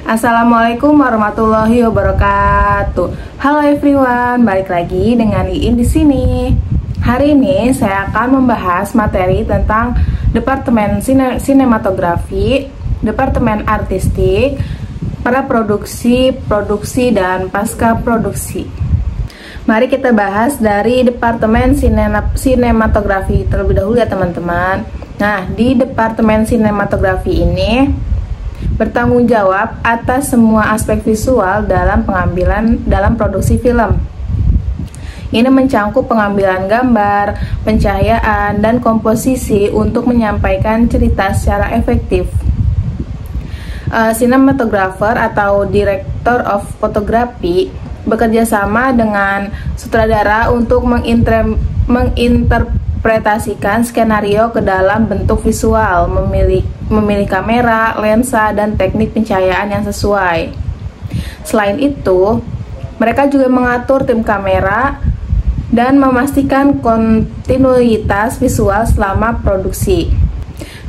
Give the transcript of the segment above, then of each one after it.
Assalamualaikum warahmatullahi wabarakatuh. Halo everyone, balik lagi dengan Iin di sini. Hari ini saya akan membahas materi tentang Departemen Sinematografi, Departemen Artistik, pada produksi, dan pasca produksi. Mari kita bahas dari Departemen Sinematografi terlebih dahulu ya teman-teman. Nah, di Departemen Sinematografi ini bertanggung jawab atas semua aspek visual dalam produksi film. Ini mencangkup pengambilan gambar, pencahayaan, dan komposisi untuk menyampaikan cerita secara efektif. Cinematographer atau Director of Photography bekerja sama dengan sutradara untuk menginterpretasikan skenario ke dalam bentuk visual, memilih kamera, lensa, dan teknik pencahayaan yang sesuai. Selain itu, mereka juga mengatur tim kamera dan memastikan kontinuitas visual selama produksi.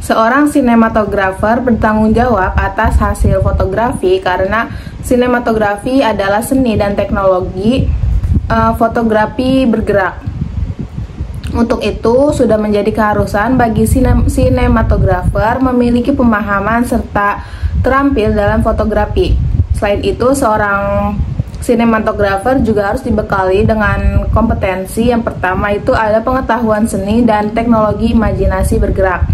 Seorang sinematografer bertanggung jawab atas hasil fotografi karena sinematografi adalah seni dan teknologi fotografi bergerak. Untuk itu, sudah menjadi keharusan bagi sinematografer memiliki pemahaman serta terampil dalam fotografi. Selain itu, seorang sinematografer juga harus dibekali dengan kompetensi. Yang pertama itu ada pengetahuan seni dan teknologi imajinasi bergerak.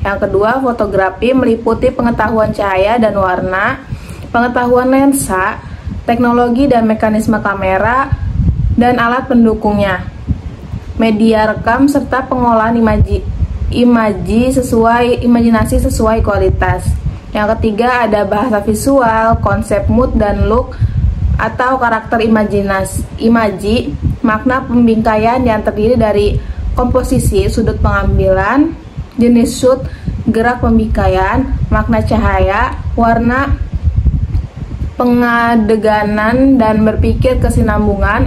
Yang kedua, fotografi meliputi pengetahuan cahaya dan warna, pengetahuan lensa, teknologi dan mekanisme kamera, dan alat pendukungnya, media rekam, serta pengolahan imajinasi sesuai kualitas. Yang ketiga ada bahasa visual, konsep mood dan look atau karakter imaji, makna pembingkaian yang terdiri dari komposisi, sudut pengambilan, jenis shoot, gerak pembingkaian, makna cahaya, warna, pengadeganan, dan berpikir kesinambungan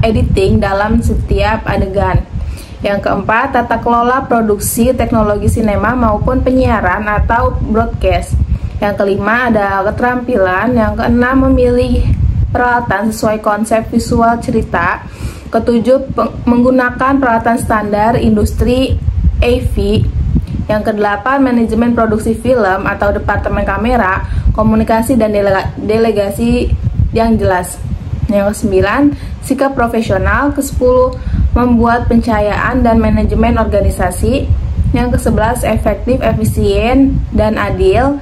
editing dalam setiap adegan. Yang keempat, tata kelola produksi teknologi sinema maupun penyiaran atau broadcast. Yang kelima ada keterampilan. Yang keenam, memilih peralatan sesuai konsep visual cerita. Ketujuh, menggunakan peralatan standar industri AV. Yang kedelapan, manajemen produksi film atau departemen kamera, komunikasi dan delegasi yang jelas. Yang kesembilan, sikap profesional. Kesepuluh, membuat pencahayaan dan manajemen organisasi. Yang kesebelas, efektif, efisien, dan adil.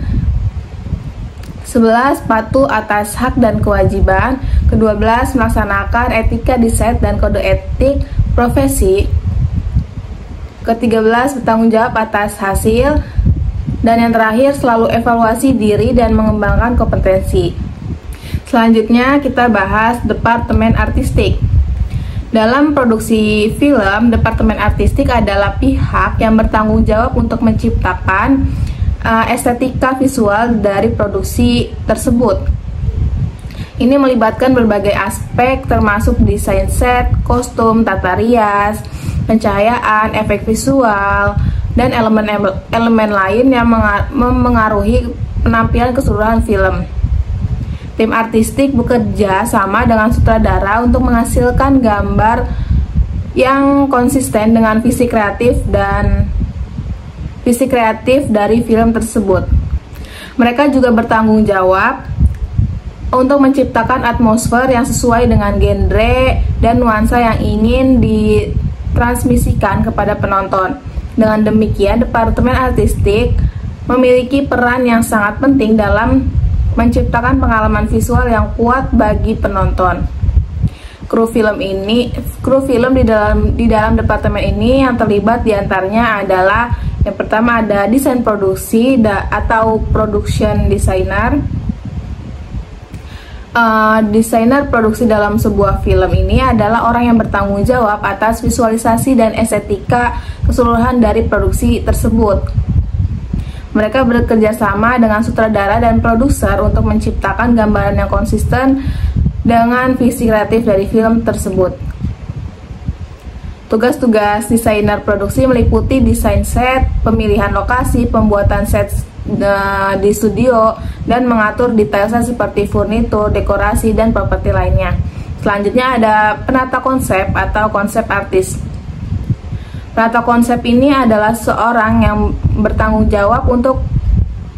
11, patuh atas hak dan kewajiban. Ke-12, melaksanakan etika di set dan kode etik profesi. Ke-13, bertanggung jawab atas hasil. Dan yang terakhir, selalu evaluasi diri dan mengembangkan kompetensi. Selanjutnya kita bahas Departemen Artistik. Dalam produksi film, Departemen Artistik adalah pihak yang bertanggung jawab untuk menciptakan estetika visual dari produksi tersebut. Ini melibatkan berbagai aspek termasuk desain set, kostum, tata rias, pencahayaan, efek visual, dan elemen lain yang memengaruhi penampilan keseluruhan film. Tim artistik bekerja sama dengan sutradara untuk menghasilkan gambar yang konsisten dengan visi kreatif dari film tersebut. Mereka juga bertanggung jawab untuk menciptakan atmosfer yang sesuai dengan genre dan nuansa yang ingin ditransmisikan kepada penonton. Dengan demikian, Departemen Artistik memiliki peran yang sangat penting dalam menciptakan pengalaman visual yang kuat bagi penonton. Kru film di dalam departemen ini yang terlibat diantaranya adalah yang pertama ada desain produksi atau production designer. Desainer produksi dalam sebuah film ini adalah orang yang bertanggung jawab atas visualisasi dan estetika keseluruhan dari produksi tersebut. Mereka bekerja sama dengan sutradara dan produser untuk menciptakan gambaran yang konsisten dengan visi kreatif dari film tersebut. Tugas-tugas desainer produksi meliputi desain set, pemilihan lokasi, pembuatan set di studio dan mengatur detailnya seperti furnitur, dekorasi, dan properti lainnya. Selanjutnya ada penata konsep atau konsep artis. Penata konsep ini adalah seorang yang bertanggung jawab untuk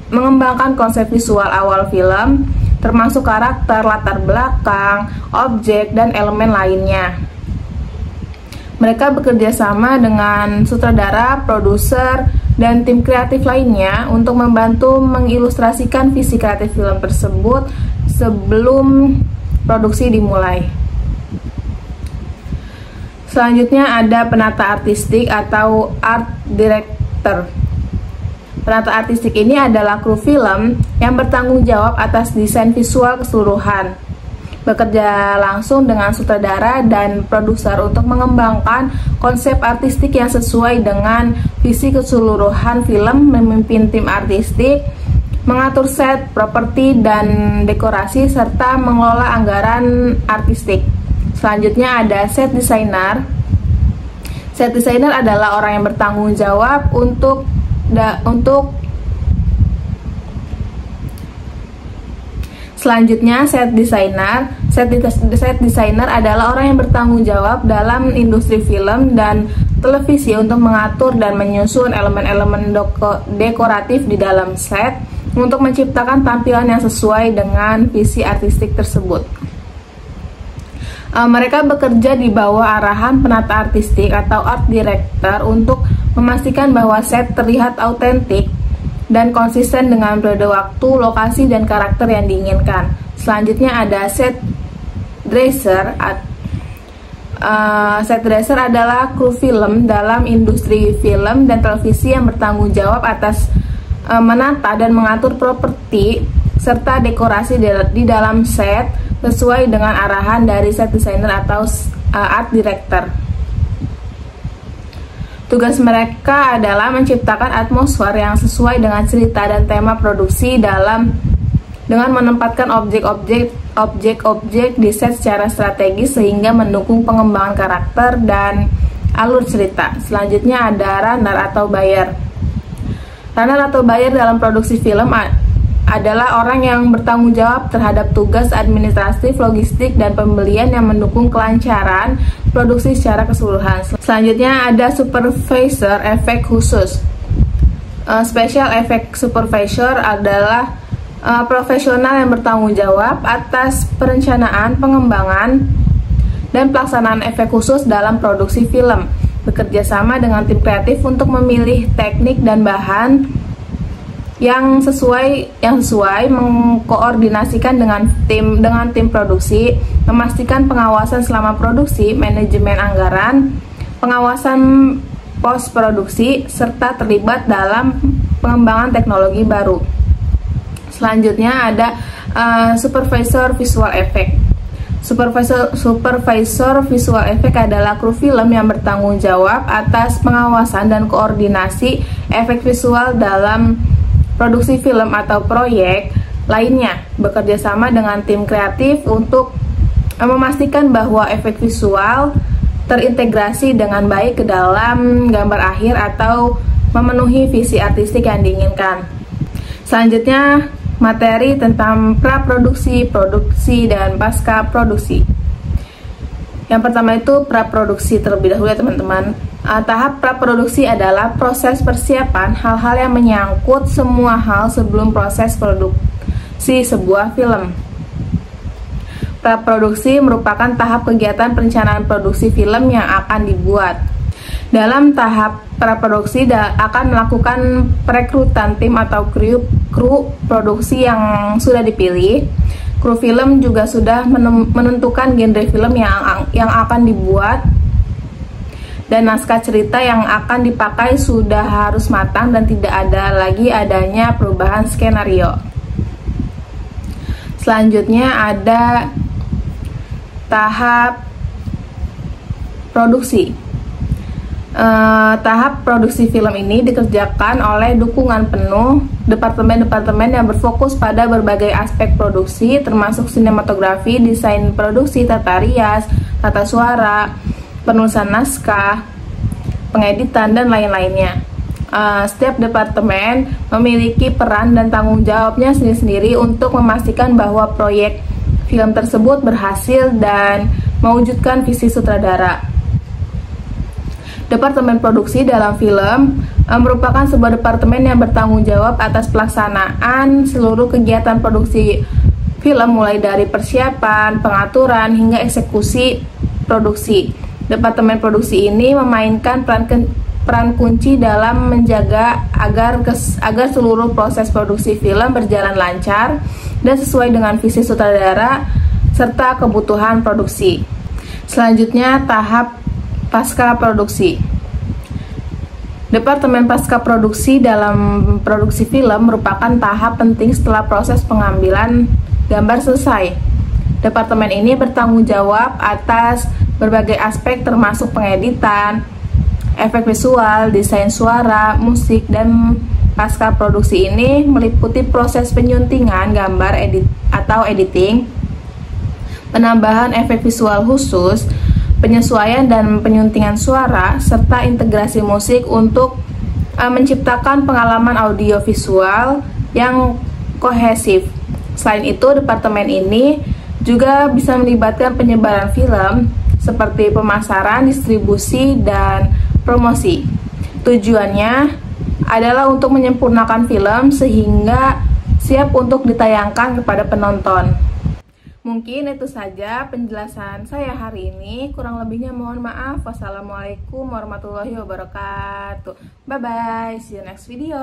mengembangkan konsep visual awal film, termasuk karakter, latar belakang, objek, dan elemen lainnya. Mereka bekerja sama dengan sutradara, produser, dan tim kreatif lainnya untuk membantu mengilustrasikan visi kreatif film tersebut sebelum produksi dimulai. Selanjutnya ada penata artistik atau art director. Penata artistik ini adalah kru film yang bertanggung jawab atas desain visual keseluruhan, bekerja langsung dengan sutradara dan produser untuk mengembangkan konsep artistik yang sesuai dengan visi keseluruhan film, memimpin tim artistik, mengatur set, properti, dan dekorasi, serta mengelola anggaran artistik. Selanjutnya ada set designer. Set designer adalah orang yang bertanggung jawab untuk Selanjutnya, set designer. Set designer adalah orang yang bertanggung jawab dalam industri film dan televisi untuk mengatur dan menyusun elemen-elemen dekoratif di dalam set untuk menciptakan tampilan yang sesuai dengan visi artistik tersebut. Mereka bekerja di bawah arahan penata artistik atau art director untuk memastikan bahwa set terlihat autentik dan konsisten dengan periode waktu, lokasi, dan karakter yang diinginkan. Selanjutnya ada set dresser. Set dresser adalah kru film dalam industri film dan televisi yang bertanggung jawab atas menata dan mengatur properti serta dekorasi di dalam set sesuai dengan arahan dari set designer atau art director. Tugas mereka adalah menciptakan atmosfer yang sesuai dengan cerita dan tema produksi dengan menempatkan objek-objek di set secara strategis sehingga mendukung pengembangan karakter dan alur cerita. Selanjutnya ada runner atau buyer. Runner atau buyer dalam produksi film adalah orang yang bertanggung jawab terhadap tugas administratif, logistik, dan pembelian yang mendukung kelancaran produksi secara keseluruhan. Selanjutnya ada supervisor efek khusus. Special effect supervisor adalah profesional yang bertanggung jawab atas perencanaan, pengembangan, dan pelaksanaan efek khusus dalam produksi film. Bekerja sama dengan tim kreatif untuk memilih teknik dan bahan yang sesuai mengkoordinasikan dengan tim produksi, memastikan pengawasan selama produksi, manajemen anggaran, pengawasan post produksi, serta terlibat dalam pengembangan teknologi baru. Selanjutnya ada supervisor visual effect. Supervisor visual effect adalah kru film yang bertanggung jawab atas pengawasan dan koordinasi efek visual dalam produksi film atau proyek lainnya, bekerja sama dengan tim kreatif untuk memastikan bahwa efek visual terintegrasi dengan baik ke dalam gambar akhir atau memenuhi visi artistik yang diinginkan. Selanjutnya, materi tentang praproduksi, produksi, dan pasca produksi. Yang pertama itu praproduksi terlebih dahulu ya teman-teman. Tahap praproduksi adalah proses persiapan hal-hal yang menyangkut semua hal sebelum proses produksi sebuah film. Praproduksi merupakan tahap kegiatan perencanaan produksi film yang akan dibuat. Dalam tahap praproduksi akan melakukan perekrutan tim atau kru produksi yang sudah dipilih. Kru film juga sudah menentukan genre film yang akan dibuat, dan naskah cerita yang akan dipakai sudah harus matang dan tidak ada lagi adanya perubahan skenario. Selanjutnya ada tahap produksi. Tahap produksi film ini dikerjakan oleh dukungan penuh departemen-departemen yang berfokus pada berbagai aspek produksi, termasuk sinematografi, desain produksi, tata rias, tata suara, penulisan naskah, pengeditan, dan lain-lainnya. setiap departemen memiliki peran dan tanggung jawabnya sendiri-sendiri untuk memastikan bahwa proyek film tersebut berhasil dan mewujudkan visi sutradara. Departemen produksi dalam film merupakan sebuah departemen yang bertanggung jawab atas pelaksanaan seluruh kegiatan produksi film, mulai dari persiapan, pengaturan, hingga eksekusi produksi. Departemen produksi ini memainkan peran kunci dalam menjaga agar seluruh proses produksi film berjalan lancar dan sesuai dengan visi sutradara serta kebutuhan produksi. Selanjutnya, tahap pasca produksi. Departemen pasca produksi dalam produksi film merupakan tahap penting setelah proses pengambilan gambar selesai. Departemen ini bertanggung jawab atas berbagai aspek termasuk pengeditan, efek visual, desain suara, musik, dan pasca produksi ini meliputi proses penyuntingan gambar atau editing, penambahan efek visual khusus, penyesuaian dan penyuntingan suara, serta integrasi musik untuk menciptakan pengalaman audiovisual yang kohesif. Selain itu, departemen ini juga bisa melibatkan penyebaran film seperti pemasaran, distribusi, dan promosi. Tujuannya adalah untuk menyempurnakan film sehingga siap untuk ditayangkan kepada penonton. Mungkin itu saja penjelasan saya hari ini. Kurang lebihnya mohon maaf. Wassalamualaikum warahmatullahi wabarakatuh. Bye bye. See you next video.